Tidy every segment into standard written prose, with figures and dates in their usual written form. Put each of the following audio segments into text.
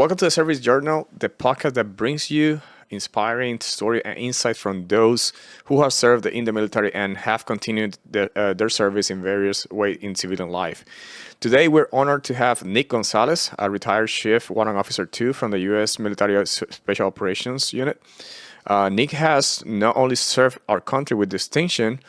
Welcome to the Service Journal, the podcast that brings you inspiring story and insight from those who have served in the military and have continued their service in various ways in civilian life. Today, we're honored to have Nick Gonzalez, a retired Chief Warrant Officer 2 from the U.S. Military Special Operations Unit. Nick has not only served our country with distinction,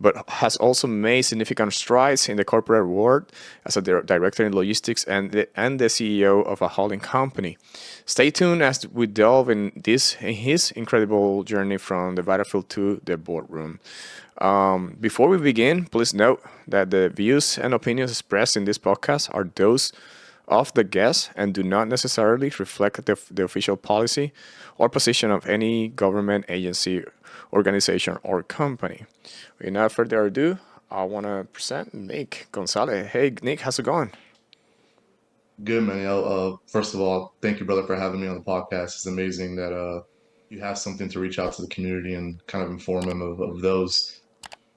but has also made significant strides in the corporate world as a director in logistics and the CEO of a holding company. Stay tuned as we delve in his incredible journey from the battlefield to the boardroom. Before we begin, please note that the views and opinions expressed in this podcast are those of the guests and do not necessarily reflect the official policy or position of any government agency, organization, or company. Without further ado, I want to present Nick Gonzalez. Hey, Nick, how's it going? Good, man. First of all, thank you, brother, for having me on the podcast. It's amazing that you have something to reach out to the community and kind of inform them of those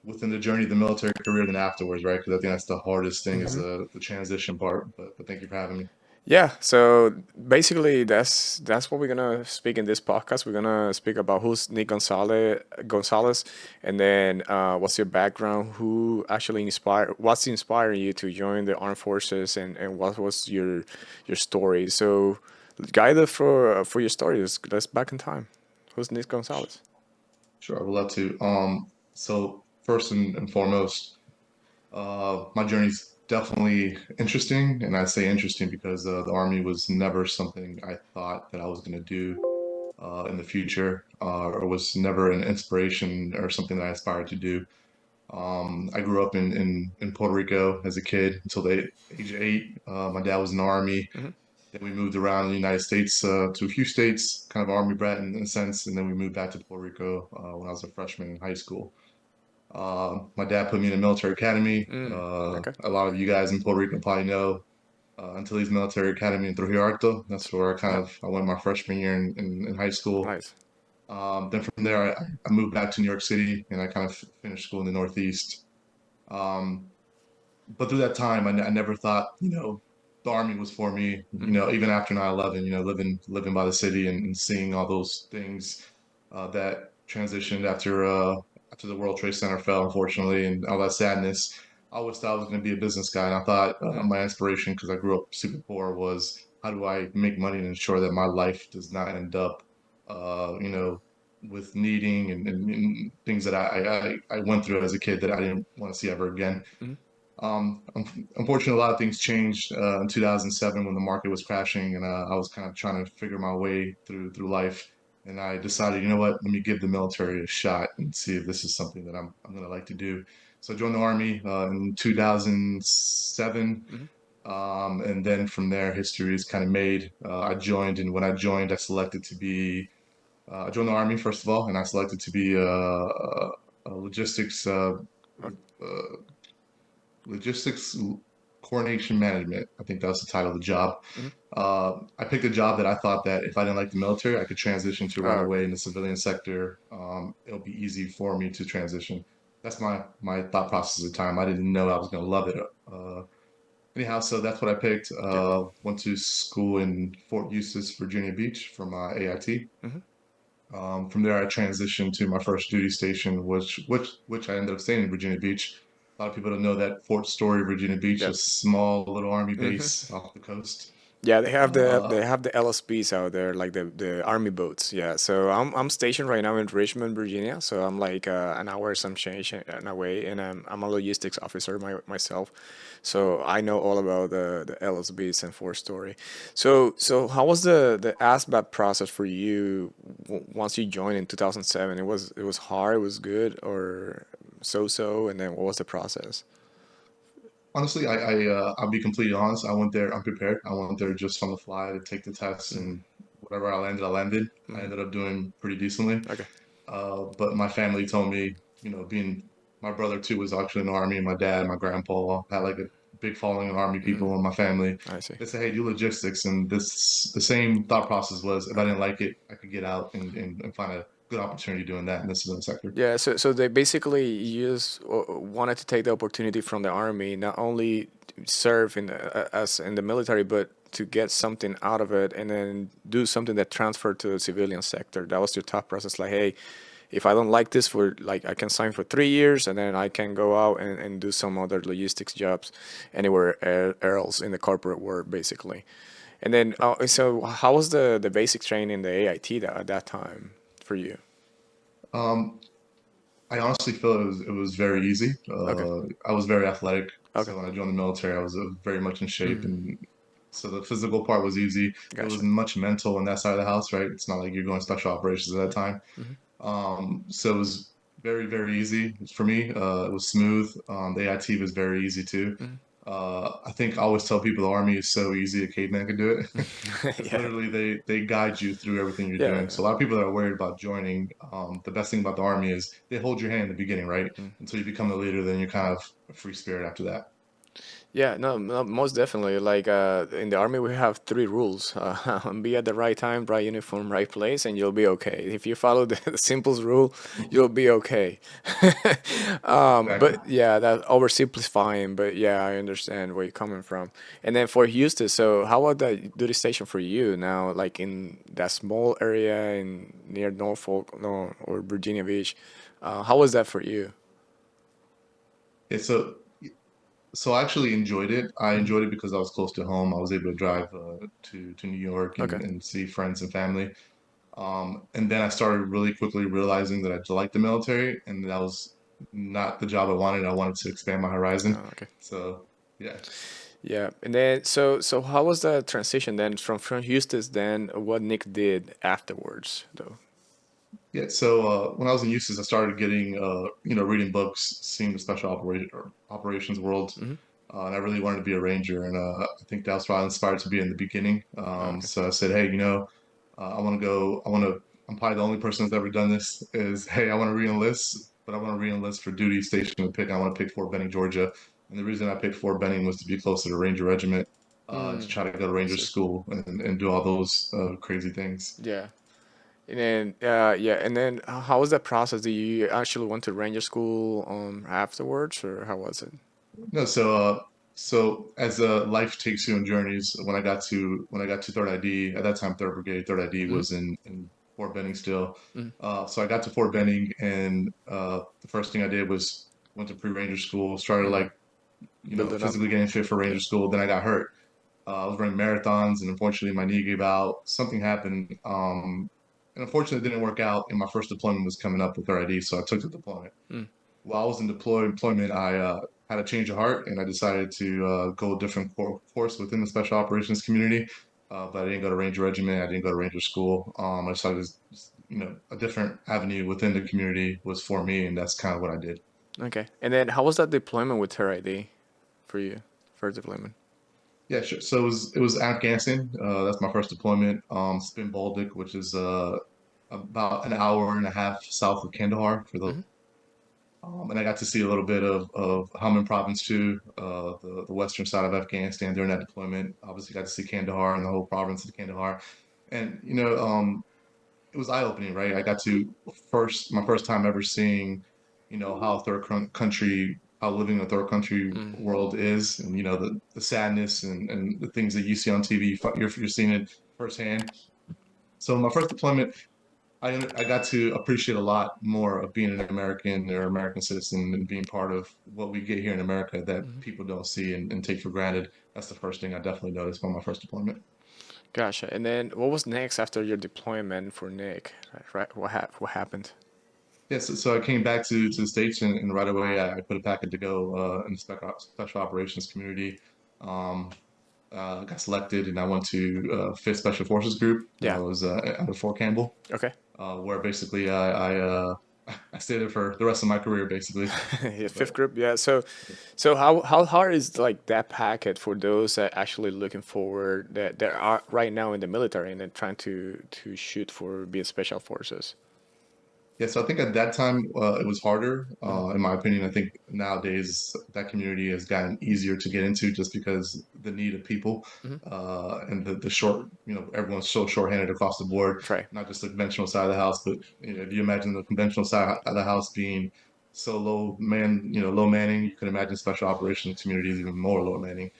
within the journey of the military career than afterwards, right? Because I think that's the hardest thing is the transition part. But thank you for having me. Yeah, so basically that's what we're gonna speak in this podcast. We're gonna speak about who's Nick Gonzalez, and then what's your background, what's inspiring you to join the armed forces, and what was your story. So, guide us for your story. Let's back in time. Who's Nick Gonzalez? Sure, I would love to. So first and foremost, my journey's definitely interesting, and I say interesting because the Army was never something I thought that I was going to do in the future, or was never an inspiration or something that I aspired to do. I grew up in Puerto Rico as a kid until the age of 8. My dad was in the Army. Hmm. Then we moved around the United States to a few states, kind of Army brat in a sense, and then we moved back to Puerto Rico when I was a freshman in high school. My dad put me in a military academy. Okay. A lot of you guys in Puerto Rico probably know Antilles Military Academy in Trujillo Alto. That's where Yeah. I went my freshman year in high school. Nice. Then from there, I moved back to New York City and I kind of finished school in the Northeast. Um, but through that time, I never thought, the Army was for me, Hmm. even after 9/11, living by the city and seeing all those things that transitioned after the World Trade Center fell, unfortunately, and all that sadness. I always thought I was going to be a business guy. And I thought my inspiration, because I grew up super poor, was how do I make money and ensure that my life does not end up, uh, you know, with needing and things that I went through as a kid that I didn't want to see ever again. Hmm. Unfortunately, a lot of things changed in 2007 when the market was crashing, and I was kind of trying to figure my way through life. And I decided, you know what, let me give the military a shot and see if this is something that I'm gonna like to do. So I joined the Army in 2007, Hmm. and then from there, history is kind of made. I joined, and when I joined, I joined the Army first of all, and I selected to be a uh, logistics coordination management. I think that was the title of the job. Hmm. I picked a job that I thought that if I didn't like the military, I could transition to right Oh, away okay. in the civilian sector. It'll be easy for me to transition. That's my thought process at the time. I didn't know I was going to love it. Anyhow, so that's what I picked. Yeah. Went to school in Fort Eustis, Virginia Beach for my AIT. Hmm. From there, I transitioned to my first duty station, which I ended up staying in Virginia Beach. A lot of people don't know that Fort Story, Virginia Beach, Yeah. a small little army Hmm. base off the coast. Yeah, they have the Uh, they have the LSPs out there, like the army boats. Yeah, so I'm stationed right now in Richmond, Virginia. So I'm like an hour some change away, and I'm a logistics officer myself. So I know all about the LSBs and four story. So how was the ASVAB process for you once you joined in 2007? It was hard, it was good, or so, and then what was the process? Honestly, I'll be completely honest. I went there unprepared. I went there just on the fly to take the test, Hmm. and whatever I landed, I landed. I Hmm. ended up doing pretty decently. Okay. But my family told me, being my brother too was actually in the army, and my dad, my grandpa had like a big following of army Mm, people in my family. I see. They said, "Hey, do logistics," and the same thought process was if I Okay. didn't like it, I could get out and find a good opportunity doing that in the civilian sector. Yeah, so they basically just wanted to take the opportunity from the army, not only serve as in the military, but to get something out of it and then do something that transferred to the civilian sector. That was your thought process. Like, hey, if I don't like this for like, I can sign for 3 years and then I can go out and do some other logistics jobs anywhere else in the corporate world, basically. And then, so how was the basic training in the AIT at that time for you? Um, I honestly feel it was very easy. Okay. I was very athletic, Okay. so when I joined the military, I was very much in shape, Mm, and so the physical part was easy. It was gotcha. much mental on that side of the house, right? It's not like you're going special operations at that time. Mm-hmm. So it was very, very easy for me. It was smooth. The AIT was very easy too. Mm-hmm. I think I always tell people the army is so easy a caveman can do it because Yeah. literally they guide you through everything you're Yeah. doing. So a lot of people that are worried about joining, the best thing about the army is they hold your hand in the beginning, right? Mm. Until you become a leader, then you're kind of a free spirit after that. Yeah, no, no, most definitely. Like in the army, we have three rules: be at the right time, right uniform, right place, and you'll be okay. If you follow the simplest rule, you'll be okay. Exactly. But yeah, that oversimplifying. But yeah, I understand where you're coming from. And then for Houston, so how about that duty station for you now? Like in that small area in near Norfolk, no, or Virginia Beach, how was that for you? Yeah, so I actually enjoyed it. I Hmm. enjoyed it because I was close to home. I was able to drive to New York Okay. and see friends and family. And then I started really quickly realizing that I liked the military, and that was not the job I wanted. I wanted to expand my horizon. Okay. So yeah. Yeah, and then so how was the transition then from Houston then what Nick did afterwards though? Yeah, so when I was in USIS, I started getting, reading books, seeing the operations world, Hmm. and I really wanted to be a ranger, and I think that's what I inspired to be in the beginning. Okay. So I said, hey, I want to go. I'm probably the only person that's ever done this. Is hey, I want to re-enlist, but I want to re-enlist for duty station to pick. I want to pick Fort Benning, Georgia, and the reason I picked Fort Benning was to be closer to Ranger Regiment, to Mm, try to go to I Ranger see. school and do all those crazy things. Yeah. And then yeah, and then how was that process? Did you actually went to Ranger school afterwards or how was it? No, so as life takes you on journeys, when I got to Third ID at that time, Third Brigade, Third ID Hmm. was in Fort Benning still. Mm, So I got to Fort Benning, and the first thing I did was went to pre-ranger school, started okay. like Build it up. physically getting fit for Yeah. ranger school. Then I got hurt. I was running marathons, and unfortunately my knee gave out. Something happened, and unfortunately it didn't work out. And my first deployment was coming up with Third ID, so I took the deployment. Mm, While I was in deployment, I had a change of heart and I decided to go a different course within the special operations community. But I didn't go to Ranger Regiment. I didn't go to Ranger School. I decided, a different avenue within the community was for me, and that's kind of what I did. okay. And then how was that deployment with her ID for you? First deployment. Yeah, sure. So it was Afghanistan. That's my first deployment. Spin Baltic, which is about an hour and a half south of Kandahar for the Hmm. and I got to see a little bit of Helmand Province too, the western side of Afghanistan during that deployment. Obviously, got to see Kandahar and the whole province of Kandahar, and it was eye opening, right? I got to my first time ever seeing, how country, how living in a third country Mm, world is, and the sadness and the things that you see on TV, you're seeing it firsthand. So my first deployment, I got to appreciate a lot more of being an American or American citizen and being part of what we get here in America that mhm. people don't see and take for granted. That's the first thing I definitely noticed on my first deployment. Gotcha. And then what was next after your deployment for Nick? Right? What happened? Yes, so I came back to the States and right away I put a packet to go in the special operations community. Um, got selected and I went to Fifth Special Forces Group. I Yeah. was under Fort Campbell, Okay. where basically I stayed there for the rest of my career, basically. Yeah, fifth But group. Yeah. So how hard is like that packet for those that actually looking forward that are right now in the military and then trying to shoot for be a special forces? yeah, so I think at that time it was harder, Hmm. in my opinion. I think nowadays that community has gotten easier to get into just because the need of people Hmm. and the short, everyone's so shorthanded across the board, Try. not just the conventional side of the house, but if you imagine the conventional side of the house being so low manning, you can imagine special operations communities even more low manning.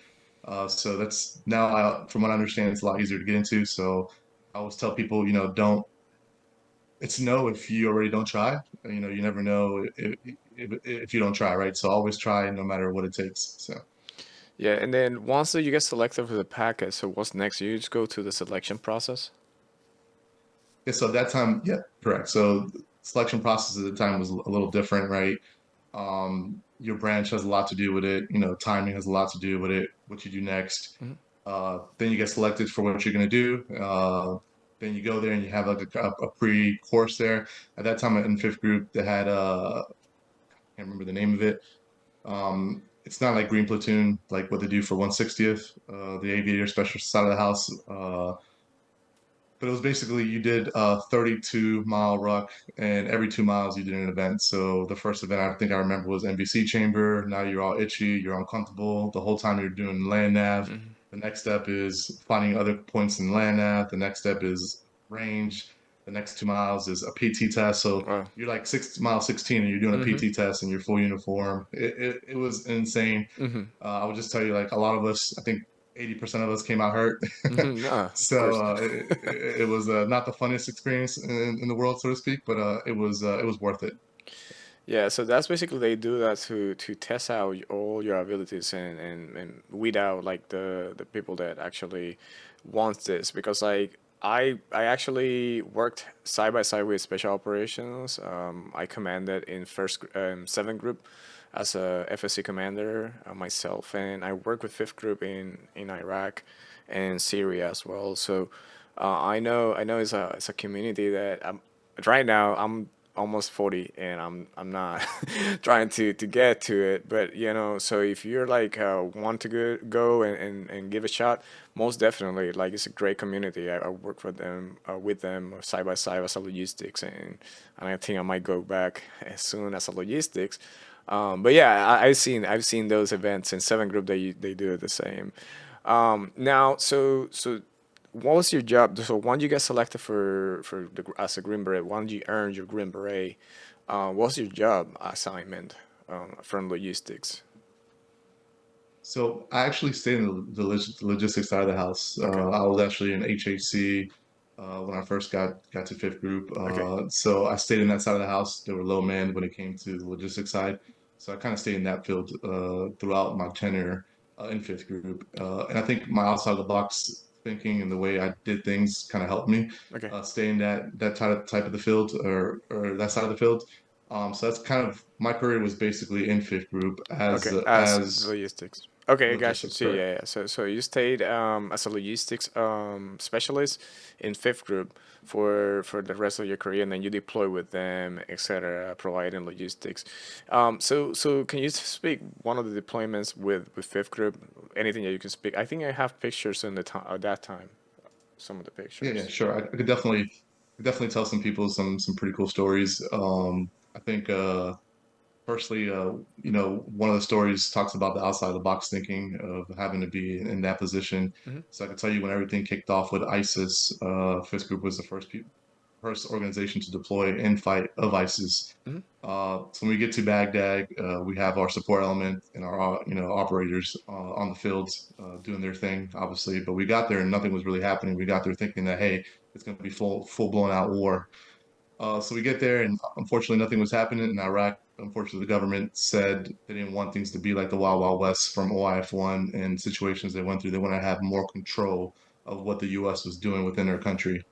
So that's now, from what I understand, it's a lot easier to get into. So I always tell people, don't. It's no if you already don't try. You never know if you don't try, right? So always try, no matter what it takes. So Yeah, and then once you get selected for the packet, so what's next? You just go to the selection process. yeah, so at that time, yeah, correct. So the selection process at the time was a little different, right? Your branch has a lot to do with it. Timing has a lot to do with it. What you do next. Hmm. Then you get selected for what you're going to do. Then you go there and you have like a pre-course there. At that time in fifth group, they had I can't remember the name of it. It's not like Green Platoon, like what they do for 160th, the aviator special side of the house. But it was basically you did a 32-mile ruck, and every 2 miles you did an event. So the first event I think I remember was NBC chamber. Now you're all itchy, you're uncomfortable. The whole time you're doing land nav. Hmm. The next step is finding other points in land nav. The next step is range. The next 2 miles is a PT test. So Wow. you're like 6 mile 16 and you're doing a Hmm. PT test in your full uniform. It was insane. Hmm. I would just tell you, like a lot of us, I think 80% of us came out hurt. Hmm. No, of So course. it was not the funniest experience in the world, so to speak, but it was worth it. Yeah, so that's basically they do that to test out all your abilities and weed out like the people that actually wants this because like I actually worked side by side with special operations. I commanded in first seventh group as a FSC commander myself, and I work with fifth group in Iraq and Syria as well. So I know it's a community that right now I'm almost 40 and I'm not trying to get to it, but so if you're like want to go and give a shot, most definitely, like, it's a great community. I work for them with them side by side as a logistics, and I think I might go back as soon as a logistics. But yeah, I've seen those events in seven group. They do the same. Now, so what was your job? So once you get selected as a Green Beret, once you earn your Green Beret, what's your job assignment from logistics? So I actually stayed in the logistics side of the house. Okay. I was actually in HAC when I first got to fifth group. Okay. So I stayed in that side of the house. They were low manned when it came to the logistics side. So I kind of stayed in that field throughout my tenure in fifth group. And I think my outside the box thinking and the way I did things kind of helped me Okay. stay in that type of the field, or that side of the field. So that's kind of my career was basically in fifth group Okay. as As as logistics. Okay, I got you. logistics, See, correct? yeah, yeah. So you stayed as a logistics specialist in fifth group for the rest of your career, and then you deploy with them, etc., providing logistics. So can you speak one of the deployments with fifth group? Anything that you can speak? I think I have pictures in the time at that time. Some of the Yeah, pictures. sure. I could definitely tell some people some pretty cool stories. I think firstly, one of the stories talks about the outside of the box thinking of having to be in that position. Hmm. So I can tell you when everything kicked off with ISIS, Fifth Group was the first organization to deploy in fight of ISIS. Hmm. So when we get to Baghdad, we have our support element and our operators on the fields doing their thing, obviously. But we got there and nothing was really happening. We got there thinking that, hey, it's going to be full blown out war. So we get there, and unfortunately, nothing was happening in Iraq. Unfortunately, the government said they didn't want things to be like the Wild Wild West from OIF-1 and situations they went through. They want to have more control of what the U.S. was doing within their country.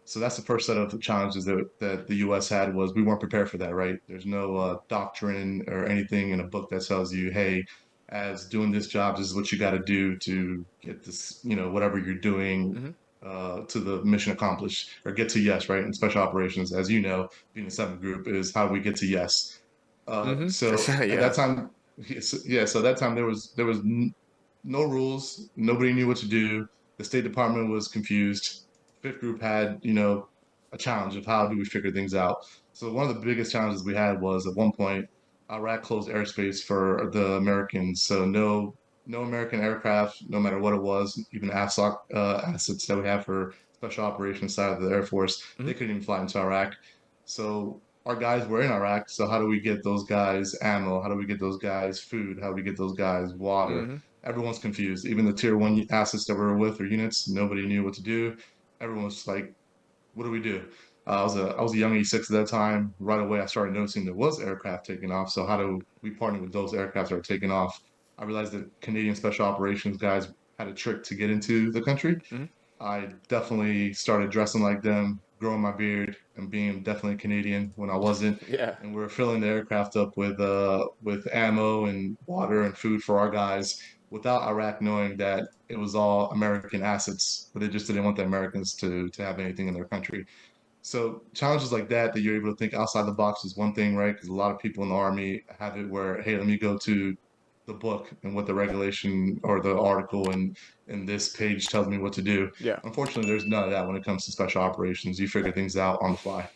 So that's the first set of challenges that the U.S. had, was we weren't prepared for that, right? There's no doctrine or anything in a book that tells you, hey, as doing this job, this is what you got to do to get this, whatever you're doing Hmm. to the mission accomplished, or get to yes, right? In special operations, as you know, being a seventh group is how we get to yes. Hmm. So at that Yeah. time, yeah, so at that time there was no rules, nobody knew what to do. The State Department was confused. Fifth group had, a challenge of how do we figure things out. So one of the biggest challenges we had was at one point Iraq closed airspace for the Americans. So no American aircraft, no matter what it was, even AFSOC assets that we have for special operations side of the Air Force, Hmm. they couldn't even fly into Iraq. So our guys were in Iraq, so how do we get those guys ammo? How do we get those guys food? How do we get those guys water? Mm-hmm. Everyone's confused. Even the tier one assets that we were with or units, nobody knew what to do. Everyone was like, what do we do? I was a young E6 at that time. Right away, I started noticing there was aircraft taking off. So how do we partner with those aircraft that are taking off? I realized that Canadian Special Operations guys had a trick to get into the country. Mm-hmm. I definitely started dressing like them, growing my beard, and being definitely Canadian when I wasn't. Yeah. And we are filling the aircraft up with ammo and water and food for our guys without Iraq knowing that it was all American assets, but they just didn't want the Americans to have anything in their country. So challenges like that you're able to think outside the box is one thing, right? Because a lot of people in the army have it where, hey, let me go to the book and what the regulation or the article and this page tells me what to do. Yeah. Unfortunately, there's none of that when it comes to special operations. You figure things out on the fly.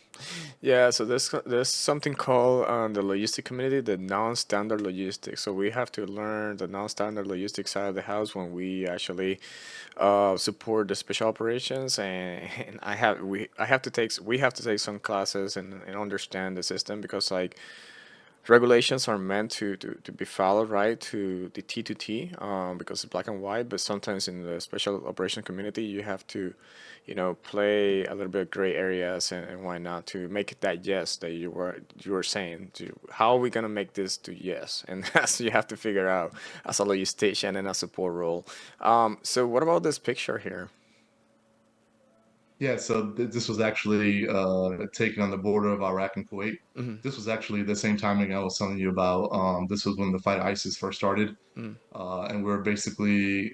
Yeah, so there's something called the logistic community, the non-standard logistics. So we have to learn the non-standard logistics side of the house when we actually support the special operations, and we have to take some classes and understand the system because like regulations are meant to be followed right to the T to T because it's black and white, but sometimes in the special operation community you have to play a little bit of gray areas and why not to make it that yes that you were saying to how are we going to make this to yes, and that's you have to figure out as a logistician and a support role. So what about this picture here? Yeah, so this was actually taken on the border of Iraq and Kuwait. Hmm. This was actually the same timing I was telling you about. This was when the fight ISIS first started, and we are basically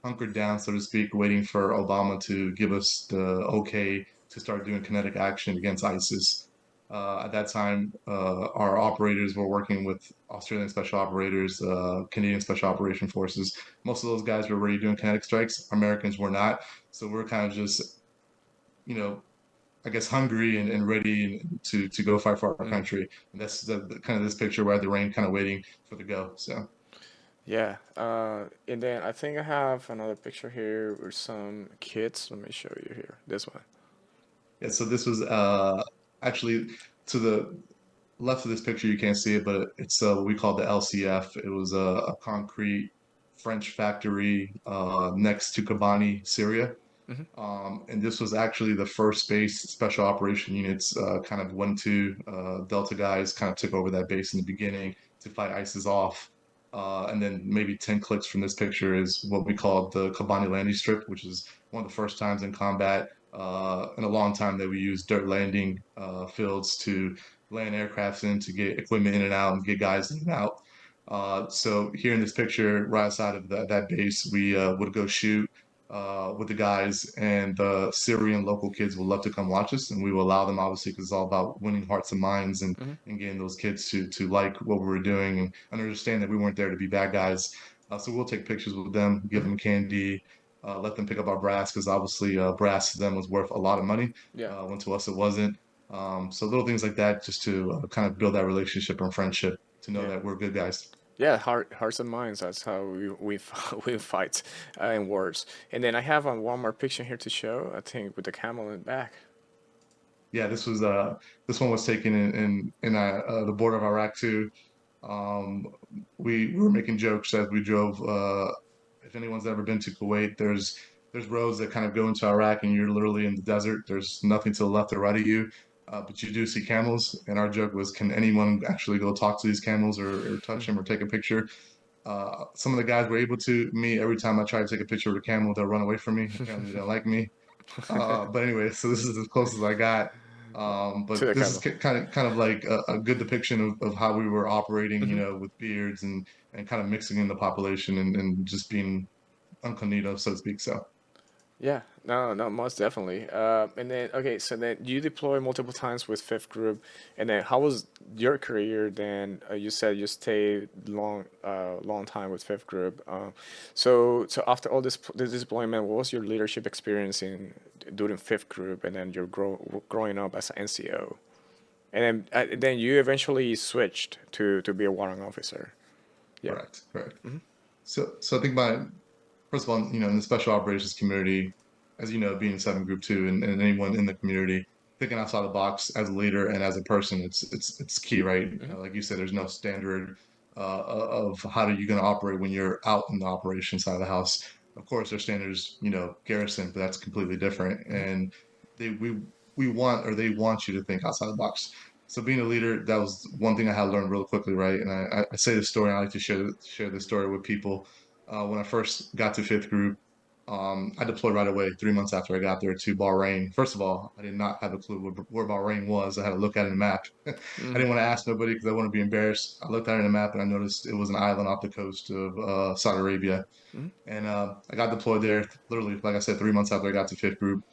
hunkered down, so to speak, waiting for Obama to give us the okay to start doing kinetic action against ISIS. At that time, our operators were working with Australian special operators, Canadian special operation forces. Most of those guys were already doing kinetic strikes. Americans were not. So we're kind of just, you know, I guess hungry and ready to go fight for our Hmm. country. And that's the kind of this picture where the rain kind of waiting for the go. So. Yeah, and then I think I have another picture here with some kids. Let me show you here. This one. Yeah, so this was actually to the left of this picture. You can't see it, but it's what we call the LCF. It was a concrete French factory next to Kobani, Syria. Hmm. And this was actually the first base special operation units kind of went to. Delta guys kind of took over that base in the beginning to fight ISIS off. And then maybe 10 clicks from this picture is what we call the Kobani landing strip, which is one of the first times in combat in a long time that we use dirt landing fields to land aircrafts in to get equipment in and out and get guys in and out. So here in this picture, right outside of that base, we would go shoot with the guys, and the Syrian local kids will love to come watch us, and we will allow them obviously because it's all about winning hearts and minds Hmm. and getting those kids to like what we were doing and understand that we weren't there to be bad guys. So we'll take pictures with them, give Hmm. them candy, let them pick up our brass because obviously brass to them was worth a lot of money, Yeah. when to us it wasn't. So little things like that just to kind of build that relationship and friendship to know Yeah. that we're good guys. Yeah, hearts and minds. That's how we we fight in wars. And then I have one more picture here to show. I think with the camel in the back. Yeah, this one was taken in the border of Iraq too. Um, we were making jokes as we drove. If anyone's ever been to Kuwait, there's roads that kind of go into Iraq, and you're literally in the desert. There's nothing to the left or right of you, but you do see camels. And our joke was, can anyone actually go talk to these camels or touch them or take a picture? Some of the guys were able to. Me, every time I try to take a picture with a camel, they'll run away from me. Apparently, they don't like me. But anyway, so this is as close as I got. To But the this is camel. kind of like a good depiction of how we were operating, Hmm. with beards and kind of mixing in the population and just being incognito, so to speak. So Yeah, no, no, most definitely. And then okay, so then you deploy multiple times with Fifth Group, and then how was your career? Then you said you stayed long time with Fifth Group. So after all this deployment, what was your leadership experience in doing Fifth Group, and then you're growing up as an NCO, and then you eventually switched to be a warrant officer. Yeah. correct, correct. Hmm. So I think first of all, in the special operations community, as you know, being 7 Group 2 and anyone in the community, thinking outside the box as a leader and as a person, it's key, right? Hmm. Like you said, there's no standard of how are you going to operate when you're out in the operation side of the house. Of course, there's standards, garrison, but that's completely different. Hmm. And they we want or they want you to think outside the box. So being a leader, that was one thing I had to learn real quickly, right? And I say this story, and I like to share this story with people. When I first got to fifth group, I deployed right away, 3 months after I got there to Bahrain. First of all, I did not have a clue where Bahrain was. I had to look at it in a map. I Hmm. didn't want to ask nobody because I wouldn't be embarrassed. I looked at it in a map and I noticed it was an island off the coast of Saudi Arabia. Hmm. And I got deployed there, literally, like I said, 3 months after I got to fifth group.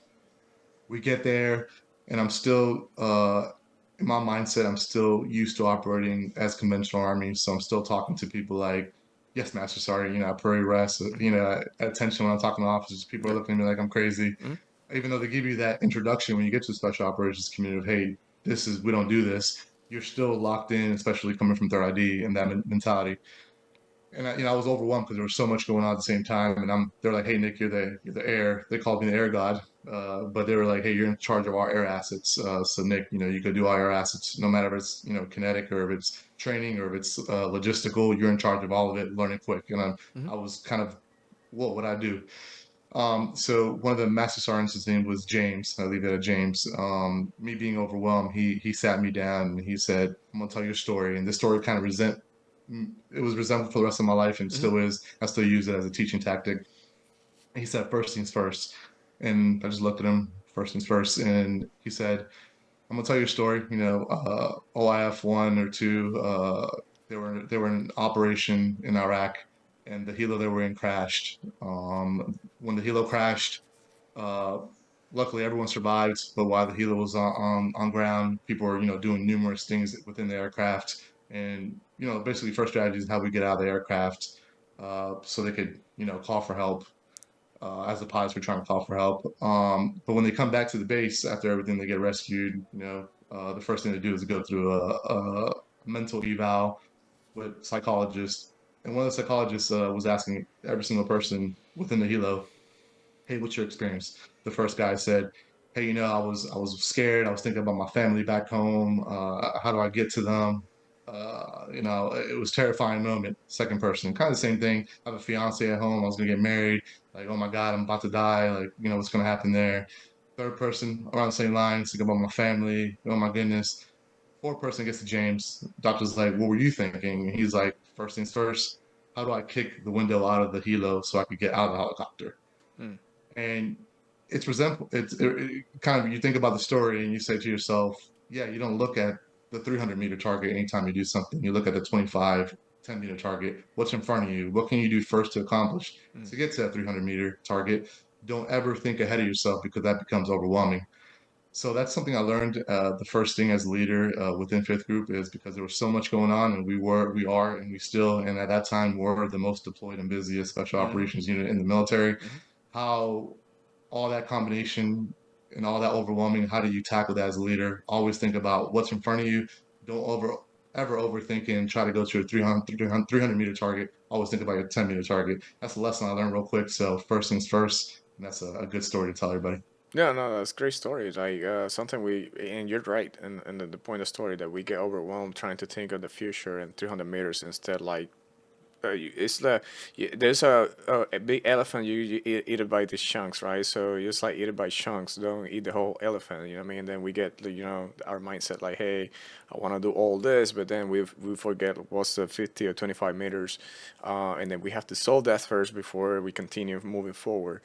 We get there, and I'm still in my mindset. I'm still used to operating as conventional army, so I'm still talking to people like, "Yes, Master Sergeant." I parade rest. Attention when I'm talking to officers. People are Yeah. looking at me like I'm crazy, Hmm. even though they give you that introduction when you get to the special operations community of, "Hey, we don't do this." You're still locked in, especially coming from third ID and that mentality. And I was overwhelmed because there was so much going on at the same time. And they're like, "Hey, Nick, you're the air." They called me the air god, but they were like, "Hey, you're in charge of our air assets. So Nick, you could do all our assets, no matter if it's kinetic or if it's training or if it's logistical. You're in charge of all of it. Learn it quick." And Hmm. I was kind of, what would I do? So one of the master sergeants, his name was James. I leave it at James. Me being overwhelmed, he sat me down and he said, "I'm gonna tell you a story." And this story kind of it was resentful for the rest of my life and Hmm. still is. I still use it as a teaching tactic. He said, "First things first." And I just looked at him, first things first. And he said, "I'm gonna tell you a story. OIF 1 or 2, they were in operation in Iraq, and the helo they were in crashed. When the helo crashed, uh, luckily everyone survived. But while the helo was on ground, people were doing numerous things within the aircraft, and basically first strategy is how we get out of the aircraft, so they could call for help." As the pilots were trying to call for help. But when they come back to the base after everything, they get rescued. The first thing they do is go through a mental eval with psychologists. And one of the psychologists was asking every single person within the helo, "Hey, what's your experience?" The first guy said, "Hey, I was scared. I was thinking about my family back home. How do I get to them?" It was a terrifying moment. Second person, kind of the same thing. I have a fiance at home. I was gonna get married. Like, oh my God, I'm about to die. Like, what's gonna happen there? Third person, around the same lines, think about my family. Oh my goodness. Fourth person gets to James. Doctor's like, "What were you thinking?" And he's like, "First things first. How do I kick the window out of the helo so I could get out of the helicopter?" Hmm. And it's resentful. It kind of, you think about the story and you say to yourself, yeah, you don't look at the 300-meter target anytime you do something. You look at the 25, 10-meter target. What's in front of you? What can you do first to accomplish Hmm. to get to that 300-meter target? Don't ever think ahead of yourself because that becomes overwhelming. So that's something I learned. The first thing as a leader within fifth group is because there was so much going on, and we are, and we still, and at that time were the most deployed and busiest special Hmm. operations unit in the military. Hmm. How all that combination and all that overwhelming, how do you tackle that as a leader? Always think about what's in front of you. Don't ever overthink and try to go to a 300-meter target. Always think about your 10-meter target. That's a lesson I learned real quick. So first things first, and that's a good story to tell everybody. Yeah, no, that's great story. Like something and you're right, and the point of the story that we get overwhelmed trying to think of the future and 300 meters instead, like it's there's a big elephant. You eat it by these chunks, right? So you just like eat it by chunks. Don't eat the whole elephant. You know what I mean? And then we get our mindset like, hey, I want to do all this, but then we forget what's the 50 or 25 meters, and then we have to solve that first before we continue moving forward.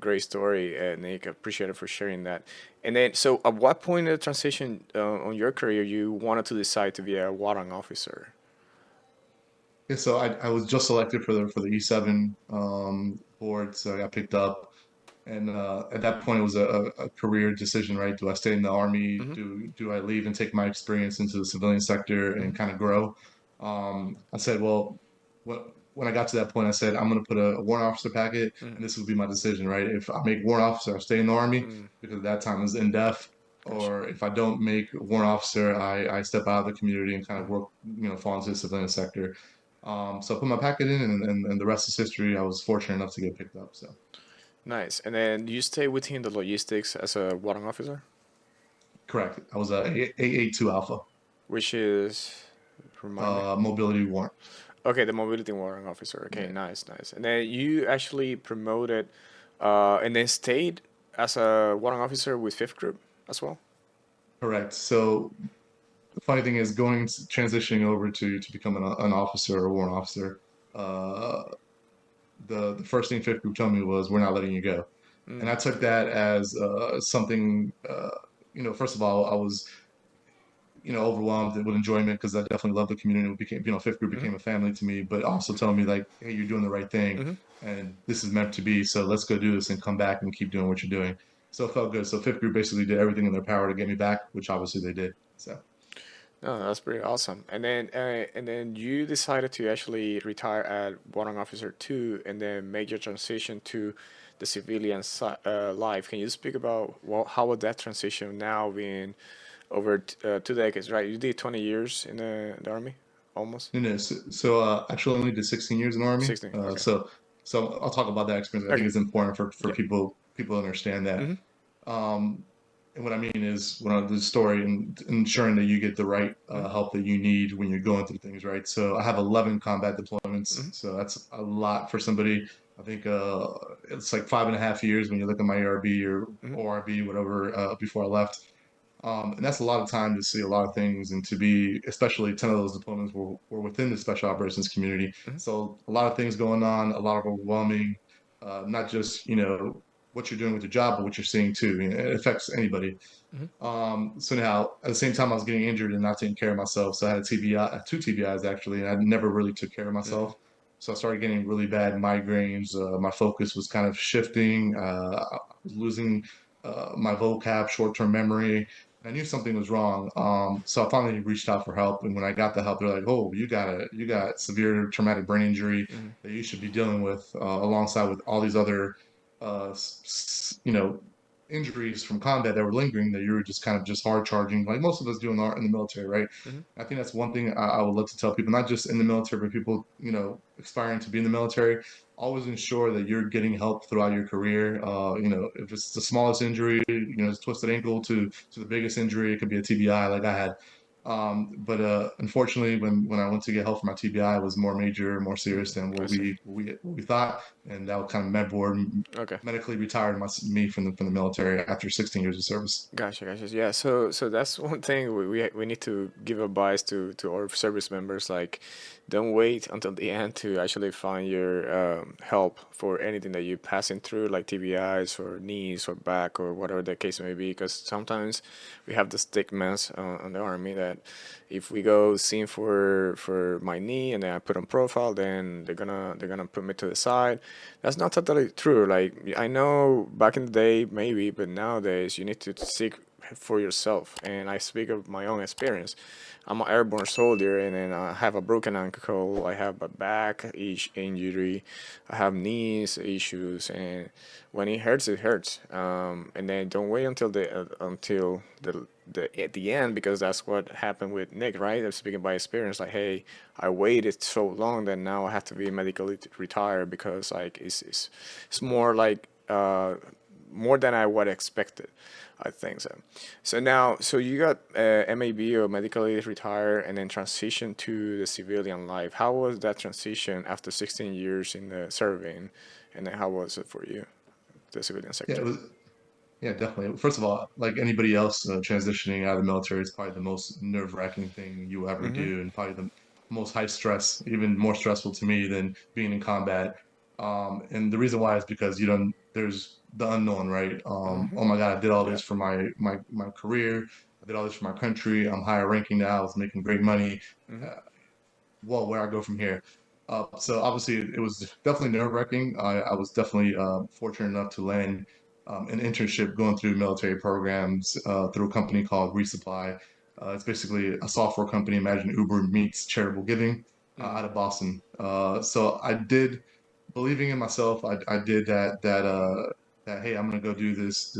Great story, Nick. I appreciate it for sharing that. And then, so at what point in the transition on your career you wanted to decide to be a warrant officer? Yeah, so I was just selected for the E7 board, so I got picked up. And at that point, it was a career decision, right? Do I stay in the army? Mm-hmm. Do I leave and take my experience into the civilian sector and Mm-hmm. kind of grow? I said, well, when I got to that point, I said, I'm going to put a warrant officer packet, and this would be my decision, right? If I make warrant officer, I stay in the army Mm-hmm. because at that time it was in depth. Gotcha. Or if I don't make warrant officer, I step out of the community and kind of Mm-hmm. work, fall into the civilian sector. So I put my packet in, and the rest is history. I was fortunate enough to get picked up. So. Nice. And then you stay within the logistics as a warrant officer? Correct. I was a A82 Alpha, which is, remind me. mobility warrant. Okay, the mobility warrant officer. Okay, Yeah, nice, nice. And then you actually promoted, and then stayed as a warrant officer with Fifth Group as well. correct. So the funny thing is transitioning over to become an officer or warrant officer. Uh, the first thing Fifth Group told me was, "We're not letting you go," and Mm, I took okay. that as something. First of all, I was overwhelmed with enjoyment because I definitely love the community. It became, Fifth Group Mm-hmm. became a family to me, but also telling me like, "Hey, you're doing the right thing, Mm-hmm. and this is meant to be. So let's go do this and come back and keep doing what you're doing." So it felt good. So Fifth Group basically did everything in their power to get me back, which obviously they did. So. No, that's pretty awesome. And then you decided to actually retire at warrant officer two, and then make your transition to the civilian life. Can you speak about how was that transition now being over 2 decades, right? You did 20 years in the army, almost No, no. Actually, only did 16 years in the Army. 16. Okay. So I'll talk about that experience. I think Okay. it's important for Yep. people to understand that. Mm-hmm. Um, and what I mean is, when I do the story and ensuring that you get the right Mm-hmm. help that you need when you're going through things, right? So I have 11 combat deployments. Mm-hmm. So that's a lot for somebody. I think it's like 5.5 years when you look at my ARB or Mm-hmm. ORB, whatever, before I left. And that's a lot of time to see a lot of things and to be, especially 10 of those deployments were within the special operations community. Mm-hmm. So a lot of things going on, a lot of overwhelming, not just, what you're doing with your job, but what you're seeing too. It affects anybody. Mm-hmm. So now at the same time, I was getting injured and not taking care of myself. So I had a TBI, two TBIs actually, and I never really took care of Mm-hmm. myself. So I started getting really bad migraines. My focus was kind of shifting. I was losing my vocab, short-term memory. I knew something was wrong. So I finally reached out for help. And when I got the help, they're like, "Oh, you got severe traumatic brain injury Mm-hmm. that you should be dealing with alongside with all these other, uh, s- injuries from combat that were lingering that you were just kind of just hard charging, like most of us do in the military, right? Mm-hmm. I think that's one thing I would love to tell people, not just in the military, but people, aspiring to be in the military. Always ensure that you're getting help throughout your career. If it's the smallest injury, it's a twisted ankle to the biggest injury, it could be a TBI like I had. But unfortunately, when I went to get help for my TBI, it was more major, more serious than Mm-hmm. I what see. we thought, and that was kind of Okay. medically retired me from the military after 16 years of service. Gotcha, gotcha. Yeah, so that's one thing we need to give advice to our service members. Like, don't wait until the end to actually find your help for anything that you're passing through, like TBIs or knees or back or whatever the case may be. Because sometimes we have the stigmas on the army that if we go seeing for my knee and then I put on profile, then they're gonna put me to the side. That's not totally true. Like, I know back in the day maybe, but nowadays you need to seek for yourself. And I speak of my own experience. I'm an airborne soldier, and then I have a broken ankle. I have a back injury. I have knees issues, and when it hurts, it hurts. And then don't wait until the at the end, because that's what happened with Nick, right? I'm speaking by experience. Like, hey, I waited so long that now I have to be medically retired because like it's more like more than I would expected. I think so. So now, so you got MAB or medically retired, and then transition to the civilian life. How was that transition after 16 years in the serving, and then how was it for you, the civilian Yeah, it sector? was. Yeah, definitely. First of all, like anybody else transitioning out of the military, it's probably the most nerve-wracking thing you ever Mm-hmm. do, and probably the most high stress, even more stressful to me than being in combat. And the reason why is because there's the unknown, right? Mm-hmm. Oh my God, I did all Yeah. this for my career. I did all this for my country. I'm higher ranking now. I was making great money. Mm-hmm. Uh, well, where I go from here. So obviously, it was definitely nerve-wracking. I was definitely fortunate enough to land an internship going through military programs through a company called Resupply. It's basically a software company. Imagine Uber meets charitable giving Mm-hmm. out of Boston. So I did, believing in myself, I did that hey, I'm gonna go do this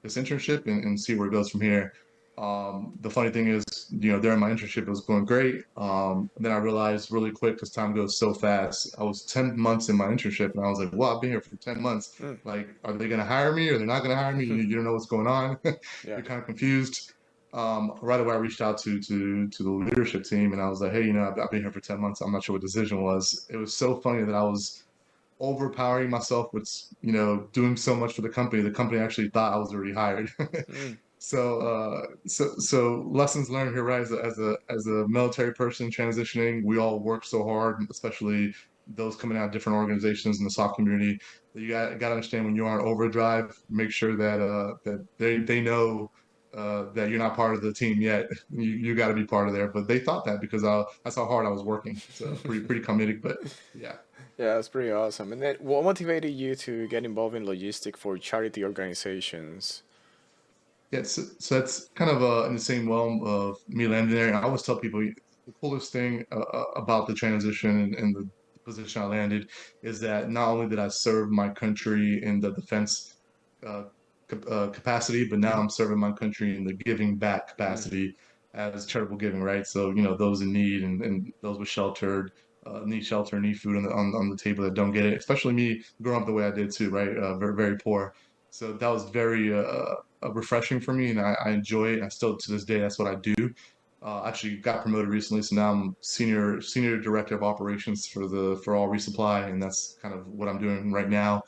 internship and see where it goes from here. The funny thing is, during my internship, it was going great. Then I realized really quick because time goes so fast. I was 10 months in my internship, and I was like, "Well, I've been here for 10 months. Mm. Like, are they going to hire me or they're not going to hire me? You don't know what's going on. Yeah. You're kind of confused." Right away, I reached out to the leadership team, and I was like, "Hey, I've been here for 10 months. I'm not sure what the decision was." It was so funny that I was overpowering myself with doing so much for the company. The company actually thought I was already hired. Mm. So lessons learned here, right? As a military person transitioning, we all work so hard, especially those coming out of different organizations in the soft community. That you got to understand when you're on overdrive, make sure that they know that you're not part of the team yet. You got to be part of there. But they thought that because that's how hard I was working. So pretty comedic, but yeah. Yeah, that's pretty awesome. And then, what motivated you to get involved in logistics for charity organizations? Yeah, so that's kind of in the same realm of me landing there. And I always tell people the coolest thing about the transition and the position I landed is that not only did I serve my country in the defense uh, capacity, but now Mhm. I'm serving my country in the giving back Mm. capacity as charitable giving, right? So, those in need and those with sheltered, need shelter, need food on the table that don't get it, especially me growing up the way I did too, right? Very, very poor. So that was very refreshing for me, and I enjoy it. I still to this day, that's what I do. Actually got promoted recently, so now I'm senior director of operations for all resupply, and that's kind of what I'm doing right now.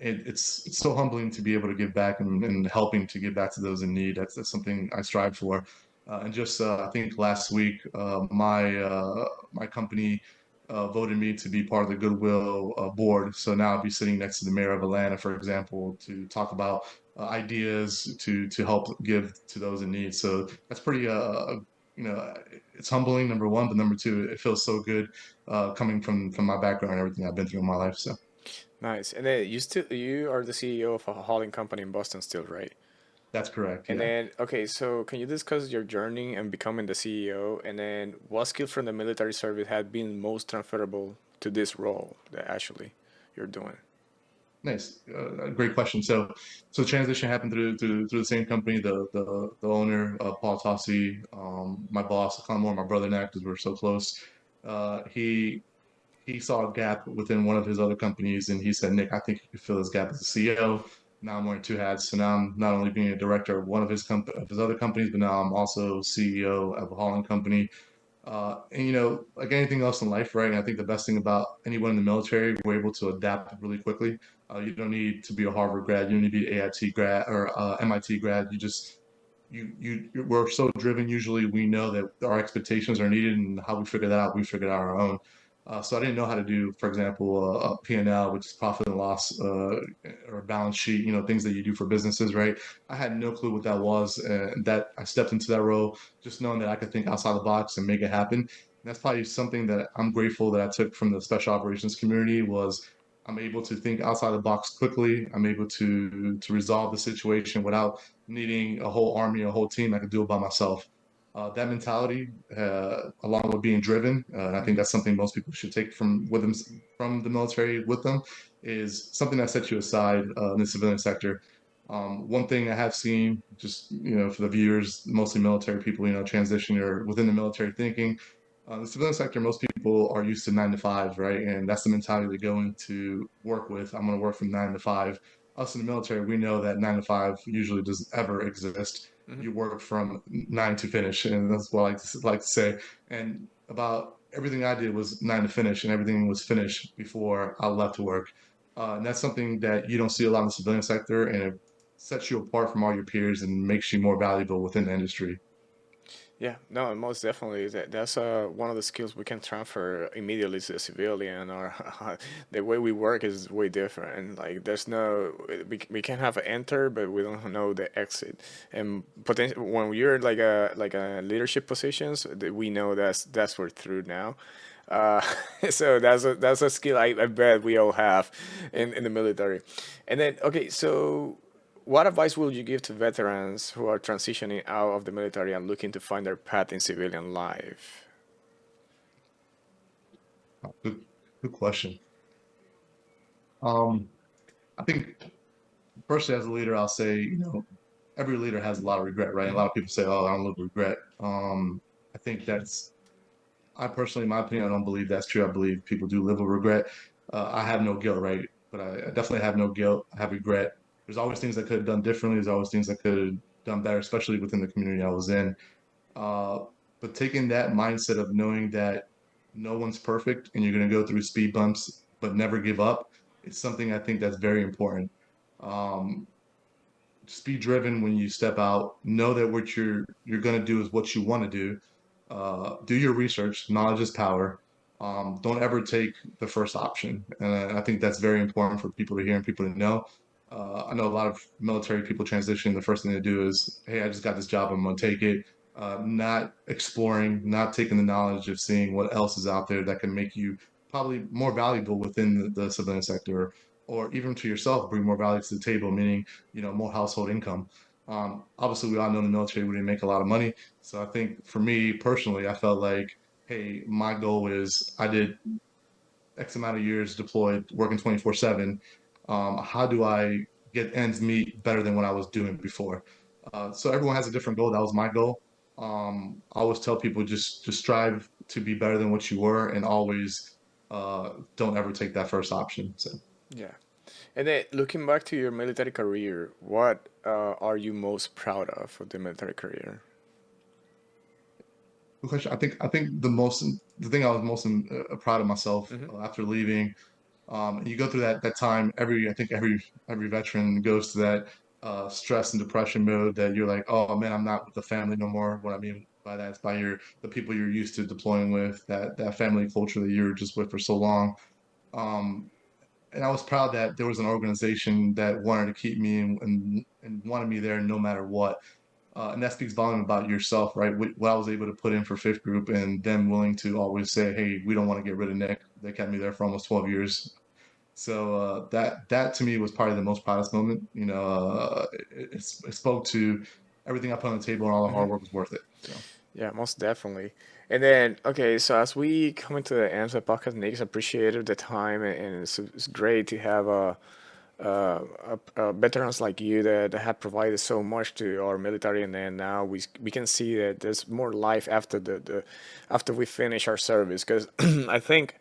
It's so humbling to be able to give back and helping to give back to those in need. That's something I strive for. And just I think last week, my company voted me to be part of the Goodwill board. So now I'll be sitting next to the mayor of Atlanta, for example, to talk about ideas to help give to those in need. So that's pretty you know it's humbling, number one, but number two, it feels so good coming from my background and everything I've been through in my life. So Nice. And then you are the CEO of a hauling company in Boston still, right? that's correct. And Yeah. then, okay, so can you discuss your journey and becoming the CEO? And then, what skill from the military service had been most transferable to this role that actually you're doing? Nice, great question. So transition happened through the same company. The owner, Paul Tossi, my boss, kind of more my brother now because we're so close. He saw a gap within one of his other companies, and he said, "Nick, I think you could fill this gap as a CEO." Now I'm wearing two hats, so now I'm not only being a director of one of his other companies, but now I'm also CEO of a hauling company. And like anything else in life, right? And I think the best thing about anyone in the military, we're able to adapt really quickly. You don't need to be a Harvard grad, you don't need to be an AIT grad or MIT grad. We're so driven. Usually, we know that our expectations are needed, and how we figure that out, we figure it out on our own. So I didn't know how to do, for example, a P&L, which is profit and loss, or a balance sheet. Things that you do for businesses, right? I had no clue what that was, and that I stepped into that role just knowing that I could think outside the box and make it happen. And that's probably something that I'm grateful that I took from the special operations community was I'm able to think outside the box quickly. I'm able to resolve the situation without needing a whole army, a whole team. I could do it by myself. That mentality, along with being driven, and I think Hmm. that's something most people should take from the military with them, is something that sets you aside in the civilian sector. One thing I have seen, just for the viewers, mostly military people, transition or within the military thinking, the civilian sector, most people are used to 9 to 5, right? And that's the mentality they go into work with. I'm going to work from 9 to 5. Us in the military, we know that 9 to 5 usually doesn't ever exist. Hmm. You work from nine to finish, and that's what I like to say. And about everything I did was nine to finish, and everything was finished before I left to work. And that's something that you don't see a lot in the civilian sector, and it sets you apart from all your peers and makes you more valuable within the industry. Yeah, no, most definitely. That's one of the skills we can transfer immediately to the civilian, or the way we work is way different. And like, there's no, we can have an enter, but we don't know the exit. And potential when you're like a leadership positions, we know that's we're through now. Uh, so that's a skill I bet we all have in the military. And then, okay, so what advice would you give to veterans who are transitioning out of the military and looking to find their path in civilian life? Good question. Um, I think personally, as a leader, I'll say, every leader has a lot of regret, right? And a lot of people say, "Oh, I don't live with regret." I think that's I personally, in my opinion, I don't believe that's true. I believe people do live with regret. I have no guilt, right? But I definitely have no guilt. I have regret. There's always things I could have done differently. There's always things I could have done better, especially within the community I was in. Uh, but taking that mindset of knowing that no one's perfect and you're going to go through speed bumps, but never give up, it's something I think that's very important. Um, just be driven when you step out. Know that what you're going to do is what you want to do. Do your research. Knowledge is power. Don't ever take the first option, and I think that's very important for people to hear and people to know. I know a lot of military people transition. The first thing they do is, "Hey, I just got this job. I'm going to take it." Not exploring, not taking the knowledge of seeing what else is out there that can make you probably more valuable within the civilian sector, or even to yourself, bring more value to the table. Meaning, more household income. Obviously, we all know in the military we didn't make a lot of money. So I think for me personally, I felt like, hey, my goal is I did X amount of years deployed, working 24/7. How do I get ends meet better than what I was doing before? So everyone has a different goal. That was my goal. I always tell people just strive to be better than what you were, and always don't ever take that first option. So. Yeah. And then looking back to your military career, what are you most proud of the military career? Good question. I think the thing I was most proud of myself Hmm. after leaving. And you go through that time. I think every veteran goes to that stress and depression mode that you're like, oh man, I'm not with the family no more. What I mean by that is by the people you're used to deploying with, that family culture that you're just with for so long. Um, and I was proud that there was an organization that wanted to keep me and wanted me there no matter what. And that speaks volume about yourself, right? What I was able to put in for fifth group, and them willing to always say, "Hey, we don't want to get rid of Nick." They kept me there for almost 12 years. So that to me was probably the most proudest moment. It spoke to everything I put on the table, and all the Hmm. hard work was worth it. So Yeah, most definitely. And then, okay, so as we come into the end of the podcast, Nick, it's appreciated the time, and it's great to have veterans like you that have provided so much to our military, and then now we can see that there's more life after the after we finish our service. Because I think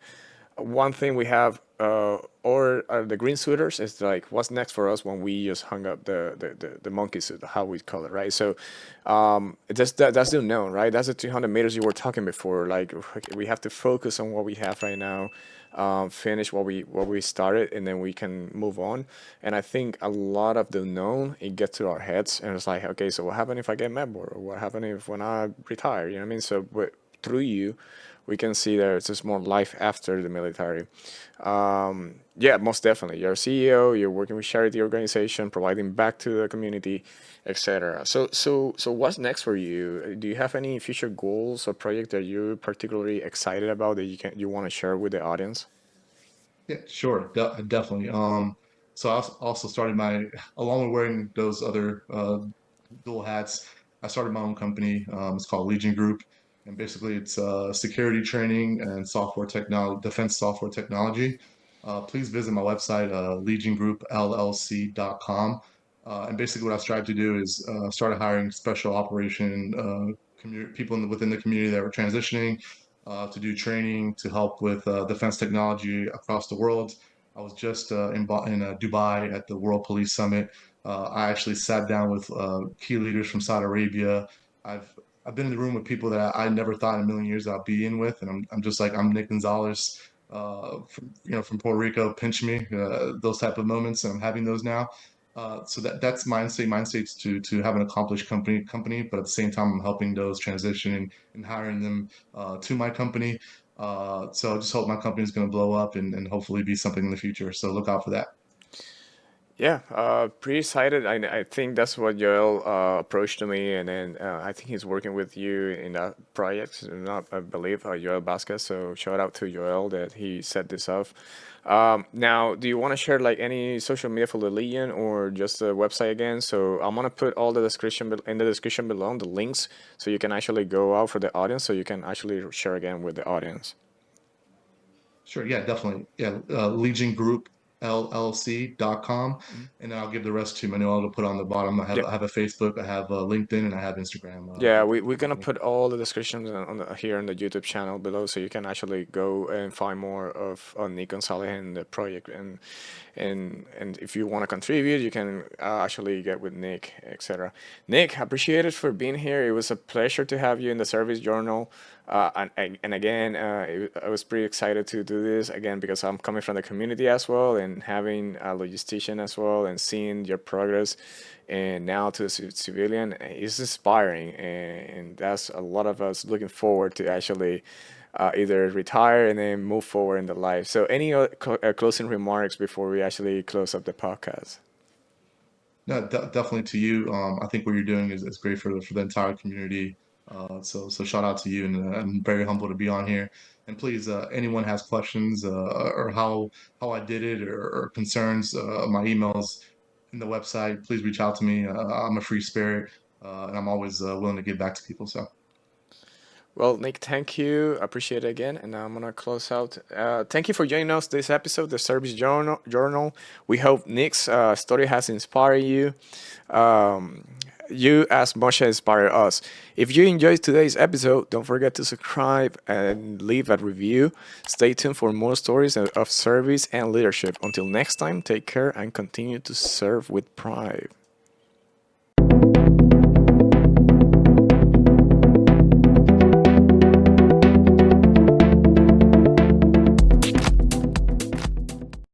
one thing we have or the green suiters is like what's next for us when we just hung up the monkey suit, how we call it, right? So that's the unknown, right? That's the 200 meters you were talking before. Like okay, we have to focus on what we have right now, finish what we started, and then we can move on. And I think a lot of the unknown, it gets to our heads, and it's like, okay, so what happened if I get med board, or what happened if when I retire, you know what I mean? So through you, we can see there's just more life after the military. Yeah, most definitely. You're a CEO. You're working with charity organization, providing back to the community, etc. So what's next for you? Do you have any future goals or project that you're particularly excited about that you want to share with the audience? yeah, sure, definitely. So also started along with wearing those other dual hats. I started my own company. It's called Legion Group, and basically it's security training and software technology, defense software technology. Please visit my website, legiongroupllc.com. And basically, what I strive to do is started hiring special operation people within the community that were transitioning to do training to help with defense technology across the world. I was just in Dubai at the World Police Summit. I actually sat down with key leaders from Saudi Arabia. I've I've been in the room with people that I never thought in a million years I'd be in with, and I'm just like I'm Nick Gonzalez, from Puerto Rico. Pinch me, those type of moments. And I'm having those now. So that's mindset. Mindset's to have an accomplished company, but at the same time, I'm helping those transitioning and hiring them to my company. So I just hope my company is going to blow up and hopefully be something in the future. So look out for that. Yeah, pretty excited. I think that's what Joel approached to me, and then I think he's working with you in that project. Not, I believe, Joel Vasquez. So shout out to Joel that he set this up. Now, do you want to share like any social media for the Legion or just the website again? So I'm gonna put all the description in the description below, the links, so you can actually go out for the audience, so you can actually share again with the audience. Sure. Yeah, definitely. Yeah. Legion Group llc.com, and I'll give the rest to Manuel to put on the bottom. Yeah. I have a Facebook, I have LinkedIn, and I have Instagram Yeah, for the we're gonna company. put all the descriptions here on the YouTube channel below, so you can actually go and find more of Nick Gonzalez and the project, and if you want to contribute, you can actually get with Nick, etc. Nick, appreciate it for being here. It was a pleasure to have you in the Service Journal, and again, I was pretty excited to do this again because I'm coming from the community as well, and having a logistician as well, and seeing your progress and now to a civilian is inspiring, and that's a lot of us looking forward to actually either retire and then move forward in the life. So any closing remarks before we actually close up the podcast? No, definitely to you. I think what you're doing is great for the entire community. So shout out to you, and I'm very humble to be on here. And please, anyone has questions or how I did it or concerns, my emails in the website. Please reach out to me. I'm a free spirit, and I'm always willing to give back to people. So Well, Nick, thank you. Appreciate it again. And I'm going to close out. Thank you for joining us this episode, the Service Journal. We hope Nick's story has inspired you. Um, you as much as inspire us. If you enjoyed today's episode, don't forget to subscribe and leave a review. Stay tuned for more stories of service and leadership. Until next time, take care and continue to serve with pride.